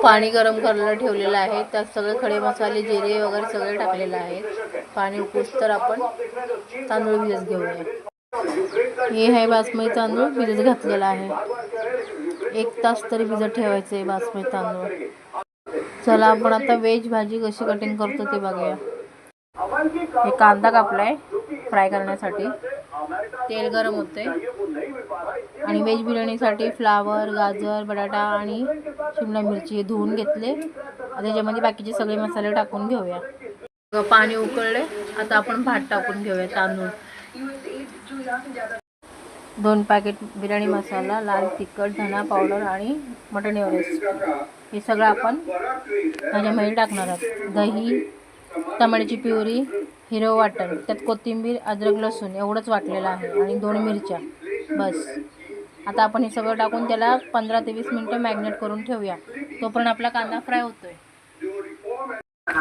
पाणी गरम करायला ठेवलेलं आहे, त्यात सगळे खडे मसाले जिरे वगैरे सगळे टाकलेलं आहे. पाणी उकळूस तर आपण तांदूळ भिजत घेऊया. हे आहे बासमती तांदूळ भिजत घातलेला आहे. 1 तास तरी भिजत ठेवायचं आहे बासमती तांदूळ. चला आपण आता व्हेज भाजी कशी कटिंग करतो ते बघूया. हे कांदा कापलाय फ्राय करण्यासाठी, तेल गरम होते आणि व्हेज बिर्याणीसाठी फ्लावर, गाजर, बटाटा आणि शिमला मिरची हे धुवून घेतले. आता त्याच्यामध्ये बाकीचे सगळे मसाले टाकून घेऊया. पाणी उकळले, आता आपण भात टाकून घेऊया. तांदूळ 2 पॅकेट बिर्याणी मसाला, लाल तिखट, धना पावडर आणि मटन एव्हरेस्ट हे सगळं आपण त्याच्यामध्ये टाकणार आहोत. दही, टमाट्याची प्युरी, हिरवं वाटण, त्यात कोथिंबीर, अद्रक, लसूण एवढंच वाटलेलं आहे आणि 2 मिरच्या बस. आता आपण हे सगळं टाकून त्याला 15 ते 20 मिनटं मॅरिनेट करून ठेवूया. तोपर्यंत आपला कांदा फ्राय होतोय.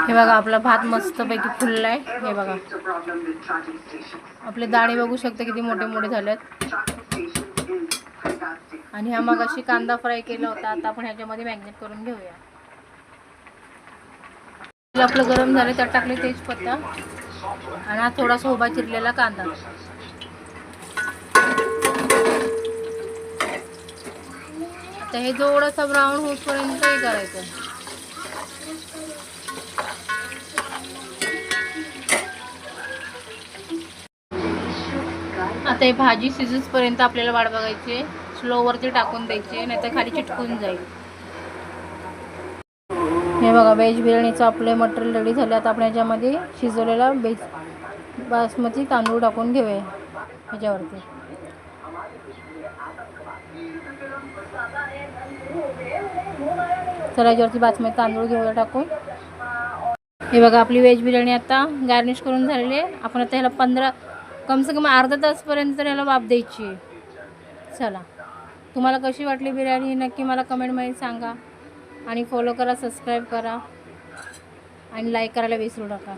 हे बघा आपला भात मस्तपैकी फुलला आहे. हे बघा आपले दाणे बघू शकता किती मोठे मोठे झालेत. आणि हा मगाशी कांदा फ्राय केला होता. आता आपण ह्याच्यामध्ये मॅरिनेट करून घेऊया. आपलं गरम झालं, त्यात टाकले तेजपत्ता आणि हा थोडासा उभा चिरलेला कांदा. आता हे थोडंसं ब्राऊन होईपर्यंत हे करायचं. आता ही भाजी शिजूपर्यंत आपल्याला वाट बघायची. स्लोवरती टाकून द्यायचे, नाहीतर खाली चिटकून जाईल. हे बघा व्हेज बिर्याणीचं आपले मटेरियल रेडी झाले. आता आपण ह्याच्यामध्ये शिजवलेला बासमती तांदूळ टाकून घेऊया ह्याच्यावरती. तर ह्याच्यावरती बासमती तांदूळ घेऊया टाकून. हे बघा आपली व्हेज बिर्याणी आता गार्निश करून झालेली आहे. आपण आता ह्याला कम से कम अर्धा तासपर्यंत ह्याला वाफ द्यायची. चला, तुम्हाला कशी वाटली बिर्याणी नक्की मला कमेंटमध्ये सांगा. आणि फॉलो करा, सबस्क्राईब करा आणि लाईक करायला विसरू नका.